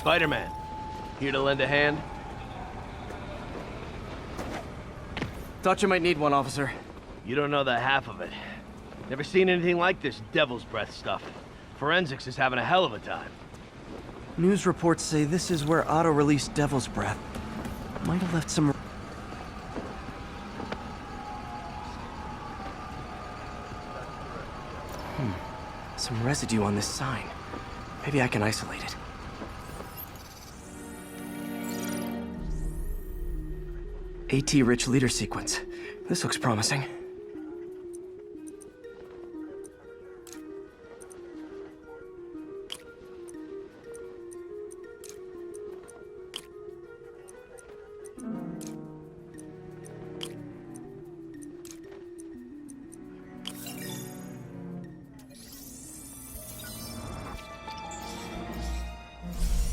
Spider-Man. Here to lend a hand? Thought you might need one, officer. You don't know the half of it. Never seen anything like this devil's breath stuff. Forensics is having a hell of a time. News reports say this is where Otto released Devil's Breath. Might have left some... Some residue on this sign. Maybe I can isolate it. AT-rich leader sequence. This looks promising.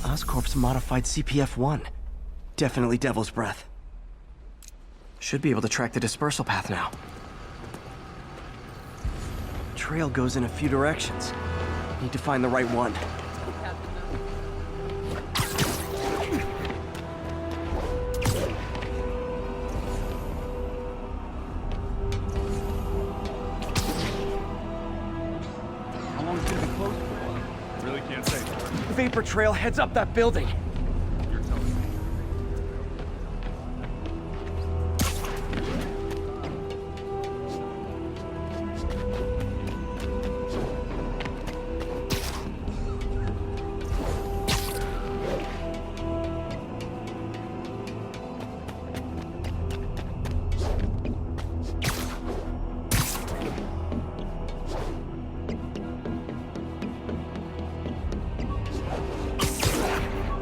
Oscorp's modified CPF-1. Definitely Devil's Breath. Should be able to track the dispersal path now. Trail goes in a few directions. Need to find the right one. How long is it gonna be closed for? Really can't say. Vapor trail heads up that building. You're telling me.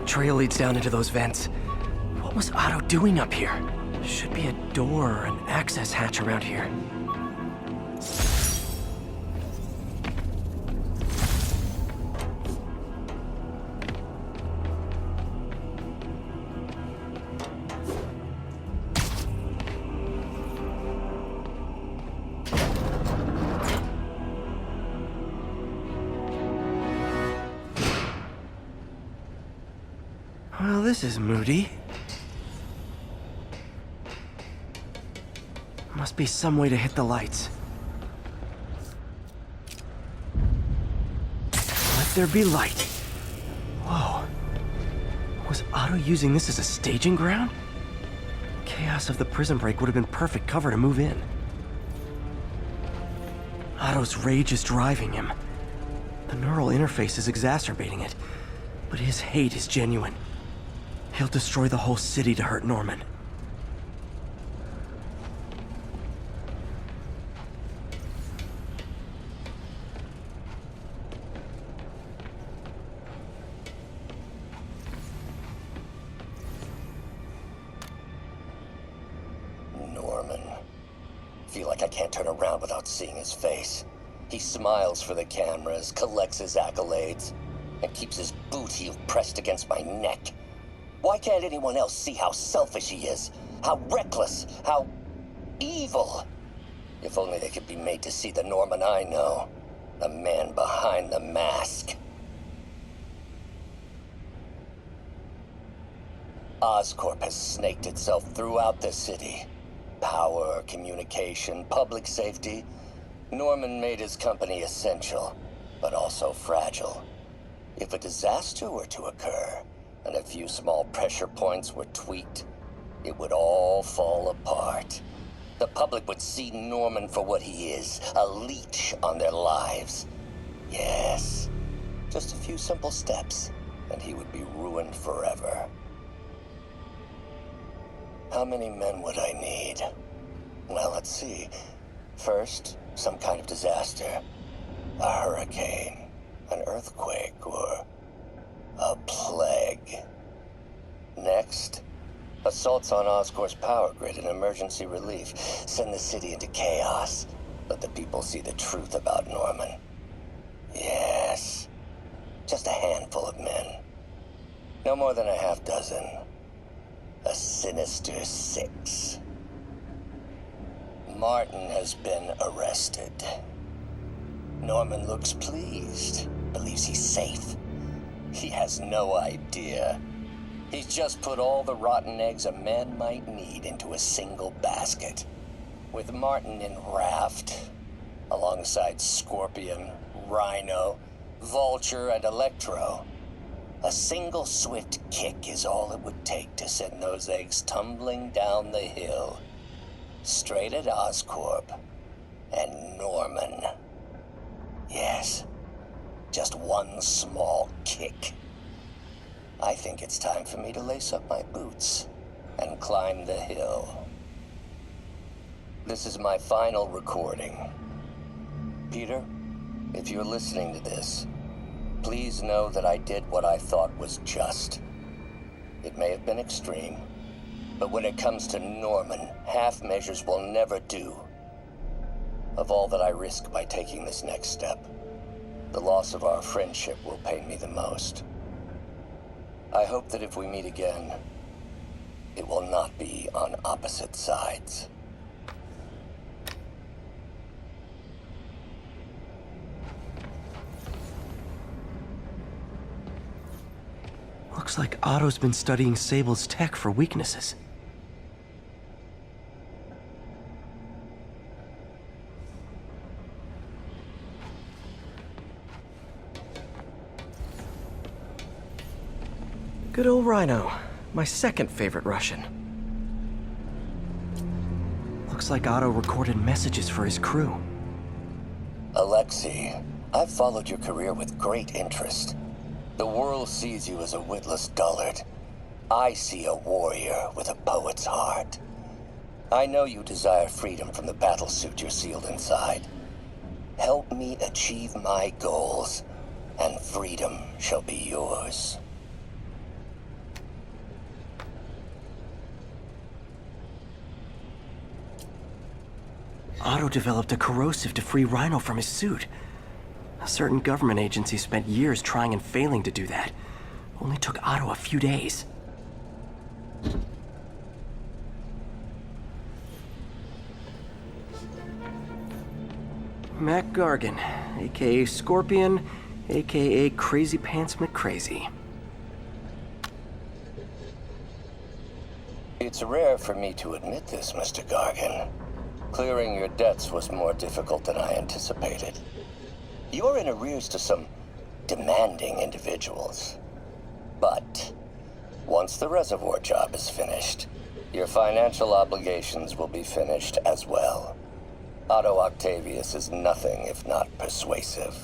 Trail leads down into those vents. What was Otto doing up here? Should be a door or an access hatch around here. Well, this is moody. Must be some way to hit the lights. Let there be light. Whoa. Was Otto using this as a staging ground? Chaos of the prison break would have been perfect cover to move in. Otto's rage is driving him. The neural interface is exacerbating it, but his hate is genuine. He'll destroy the whole city to hurt Norman. Norman. Feel like I can't turn around without seeing his face. He smiles for the cameras, collects his accolades, and keeps his boot heel pressed against my neck. Why can't anyone else see how selfish he is? How reckless? How evil? If only they could be made to see the Norman I know. The man behind the mask. Oscorp has snaked itself throughout the city. Power, communication, public safety. Norman made his company essential, but also fragile. If a disaster were to occur, and a few small pressure points were tweaked, it would all fall apart. The public would see Norman for what he is, a leech on their lives. Yes, just a few simple steps, and he would be ruined forever. How many men would I need? Well, let's see. First, some kind of disaster. A hurricane, an earthquake, or a plague. Next, assaults on Oscorp's power grid and emergency relief. Send the city into chaos. Let the people see the truth about Norman. Yes, just a handful of men. No more than a half dozen. A sinister 6. Martin has been arrested. Norman looks pleased, believes he's safe. He has no idea. He's just put all the rotten eggs a man might need into a single basket. With Martin in raft, alongside Scorpion, Rhino, Vulture, and Electro, a single swift kick is all it would take to send those eggs tumbling down the hill, straight at Oscorp and Norman. Yes, just one small kick. I think it's time for me to lace up my boots and climb the hill. This is my final recording. Peter, if you're listening to this, please know that I did what I thought was just. It may have been extreme, but when it comes to Norman, half measures will never do. Of all that I risk by taking this next step, the loss of our friendship will pain me the most. I hope that if we meet again, it will not be on opposite sides. Looks like Otto's been studying Sable's tech for weaknesses. Good old Rhino, my second favorite Russian. Looks like Otto recorded messages for his crew. Alexei, I've followed your career with great interest. The world sees you as a witless dullard. I see a warrior with a poet's heart. I know you desire freedom from the battlesuit you're sealed inside. Help me achieve my goals, and freedom shall be yours. Otto developed a corrosive to free Rhino from his suit. A certain government agency spent years trying and failing to do that. Only took Otto a few days. Mac Gargan, aka Scorpion, aka Crazy Pants McCrazy. It's rare for me to admit this, Mr. Gargan. Clearing your debts was more difficult than I anticipated. You're in arrears to some demanding individuals. But once the reservoir job is finished, your financial obligations will be finished as well. Otto Octavius is nothing if not persuasive.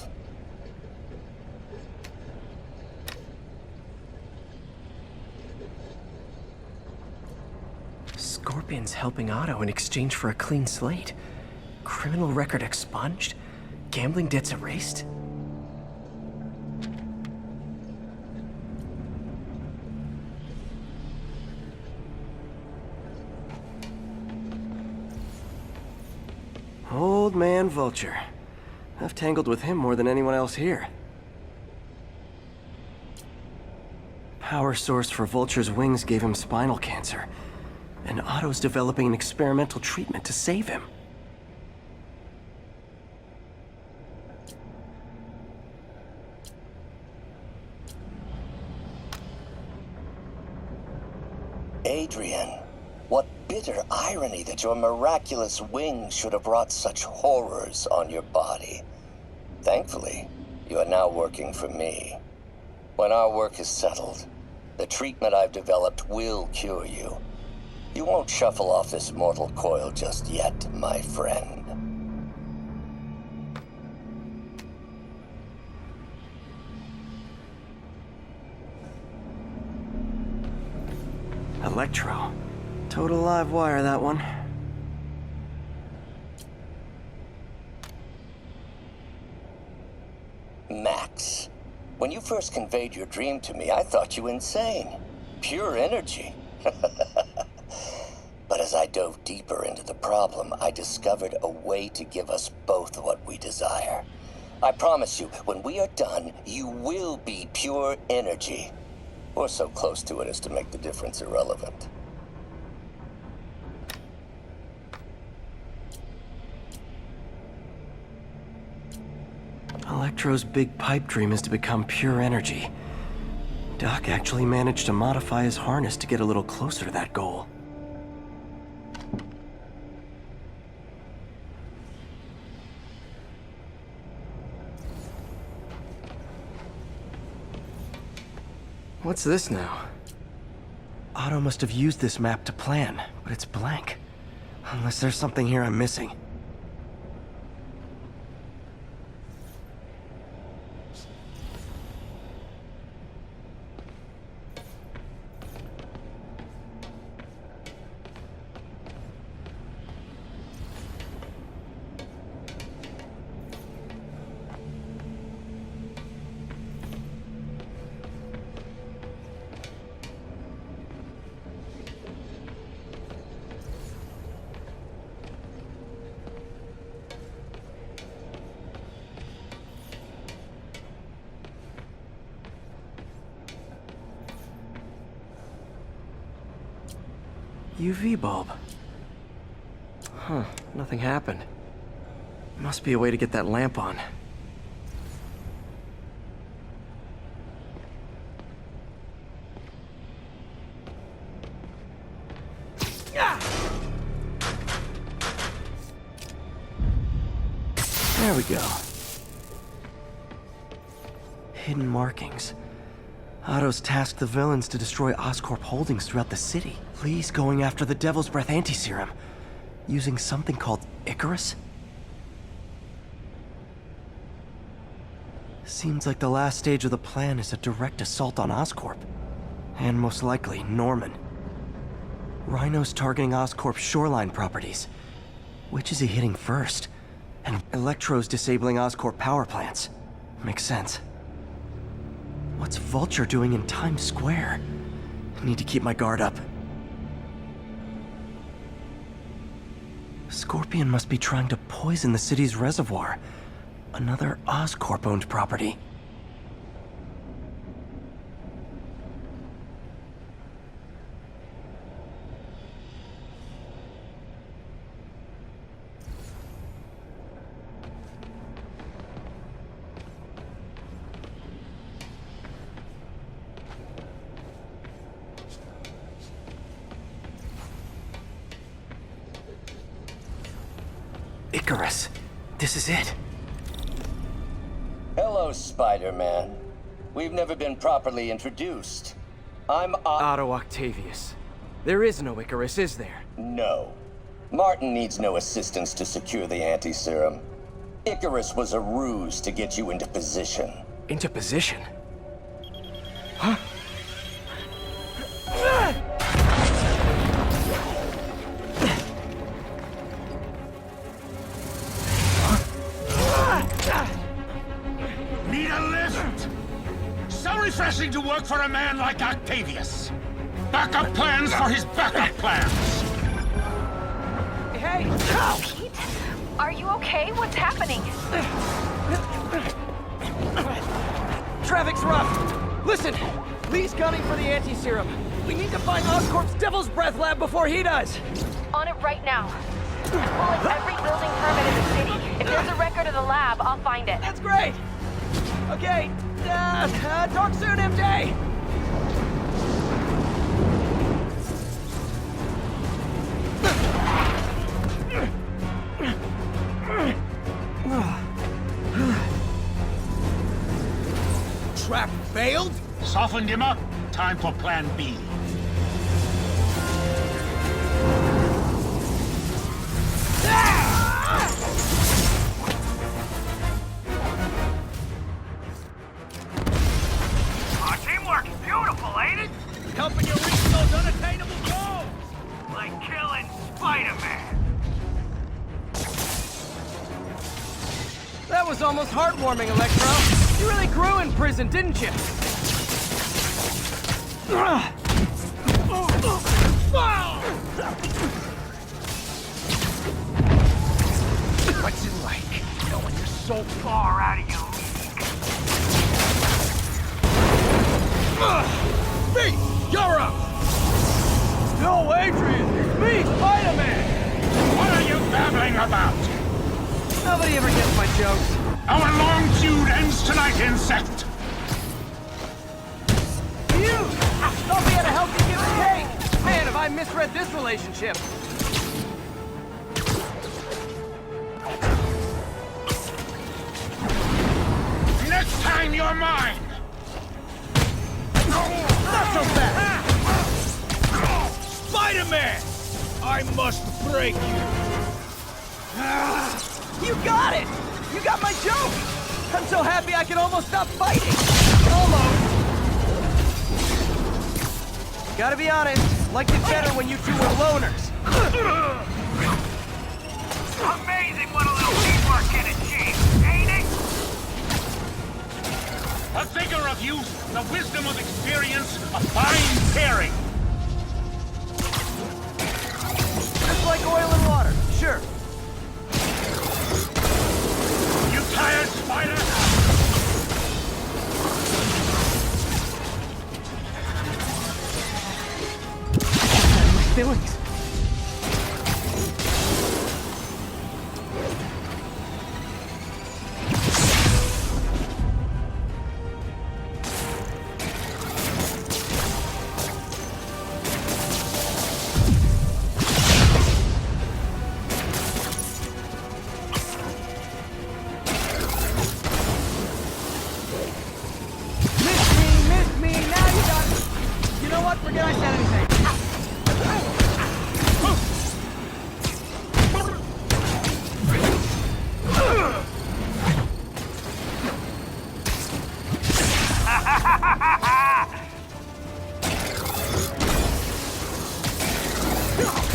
Scorpion's helping Otto in exchange for a clean slate. Criminal record expunged? Gambling debts erased? Old man Vulture. I've tangled with him more than anyone else here. Power source for Vulture's wings gave him spinal cancer, and Otto's developing an experimental treatment to save him. Adrian, what bitter irony that your miraculous wings should have brought such horrors on your body. Thankfully, you are now working for me. When our work is settled, the treatment I've developed will cure you. You won't shuffle off this mortal coil just yet, my friend. Electro. Total live wire, that one. Max, when you first conveyed your dream to me, I thought you insane. Pure energy. But as I dove deeper into the problem, I discovered a way to give us both what we desire. I promise you, when we are done, you will be pure energy. Or so close to it as to make the difference irrelevant. Electro's big pipe dream is to become pure energy. Doc actually managed to modify his harness to get a little closer to that goal. What's this now? Otto must have used this map to plan, but it's blank. Unless there's something here I'm missing. UV bulb. Huh, nothing happened. Must be a way to get that lamp on. There we go. Hidden markings. Otto's tasked the villains to destroy Oscorp holdings throughout the city. Lee's going after the Devil's Breath anti-serum, using something called Icarus? Seems like the last stage of the plan is a direct assault on Oscorp. And most likely, Norman. Rhino's targeting Oscorp's shoreline properties. Which is he hitting first? And Electro's disabling Oscorp power plants. Makes sense. What's Vulture doing in Times Square? I need to keep my guard up. Scorpion must be trying to poison the city's reservoir. Another Oscorp-owned property. Icarus. This is it. Hello, Spider-Man. We've never been properly introduced. I'm Otto Octavius. There is no Icarus, is there? No. Martin needs no assistance to secure the anti-serum. Icarus was a ruse to get you into position. Into position? Huh? Need a lift? So refreshing to work for a man like Octavius. Backup plans for his backup plans. Hey! Pete? Are you okay? What's happening? Traffic's rough. Listen, Lee's gunning for the anti-serum. We need to find Oscorp's Devil's Breath lab before he does. On it right now. I'm pulling every building permit in the city. If there's a record of the lab, I'll find it. That's great. Okay, talk soon, MJ. Trap failed? Softened him up. Time for plan B. Our teamwork's beautiful, ain't it? Helping you reach those unattainable goals! Like killing Spider-Man. That was almost heartwarming, Electro. You really grew in prison, didn't you? What's it like, knowing you're so far out of your league? B, you're up! No, Adrian! It's me, Spider-Man! What are you babbling about? Nobody ever gets my jokes. Our long feud ends tonight, insect! misread this relationship. Next time you're mine! Not so fast! Spider-Man! I must break you! You got it! You got my joke! I'm so happy I can almost stop fighting! Almost! Gotta be honest, liked it better when you two were loners. Amazing what a little teamwork can achieve, ain't it? A figure of youth, the wisdom of experience, a fine pairing. Just like oil and water, sure. You tired, Spider? Feelings. Missed me, now you got it. You know what? Forget I said anything.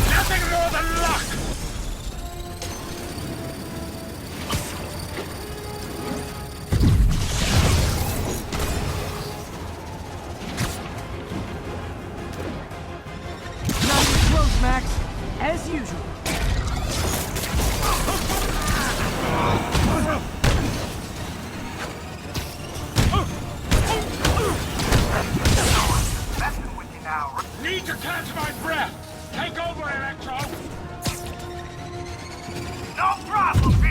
Nothing more than luck! Not even close, Max. As usual. Messing with you now. Need to catch my breath! Take over, Electro! No problem, B!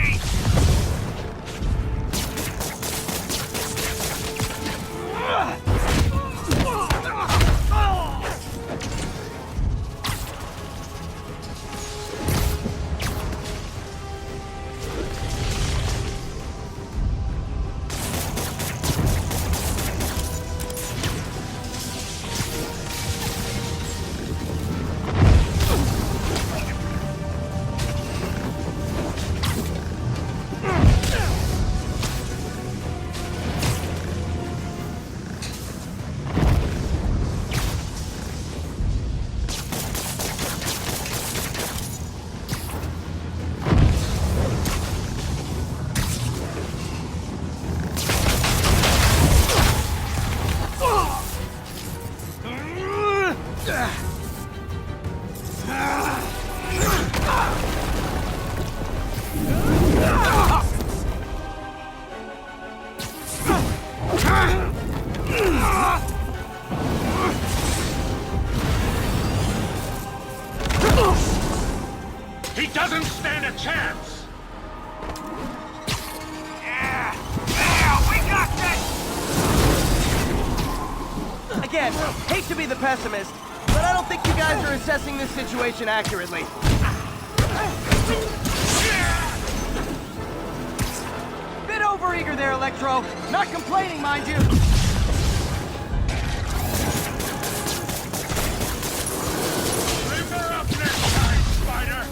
He doesn't stand a chance! Yeah, we got this! Again, hate to be the pessimist, but I don't think you guys are assessing this situation accurately. Bit overeager there, Electro. Not complaining, mind you. Limber up next time, Spider!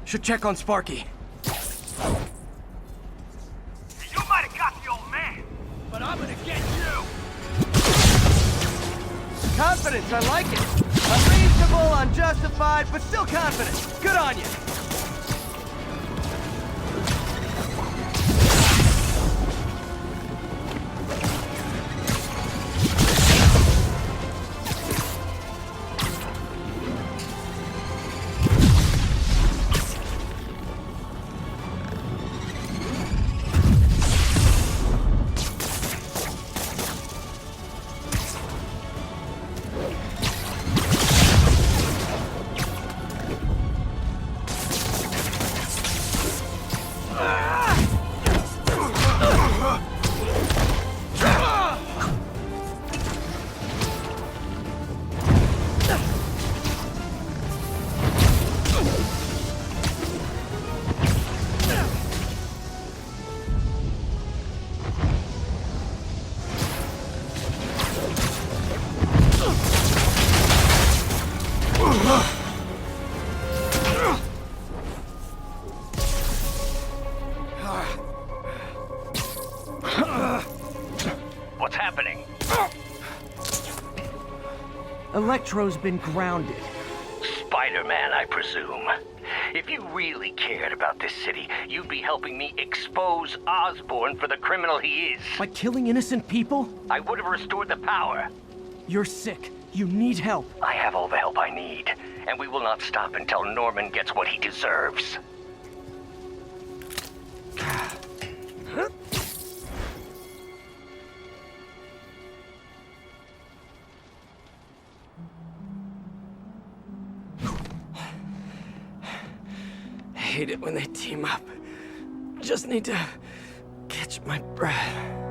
Should check on Sparky. You might have got the old man, but I'm gonna get you! Confidence, I like it. Unreasonable, unjustified, but still confident. Good on you. What's happening? Electro's been grounded. Spider-Man, I presume. If you really cared about this city, you'd be helping me expose Osborn for the criminal he is. By killing innocent people? I would have restored the power. You're sick. You need help. I have all the help I need, and we will not stop until Norman gets what he deserves. I hate it when they team up. Just need to catch my breath.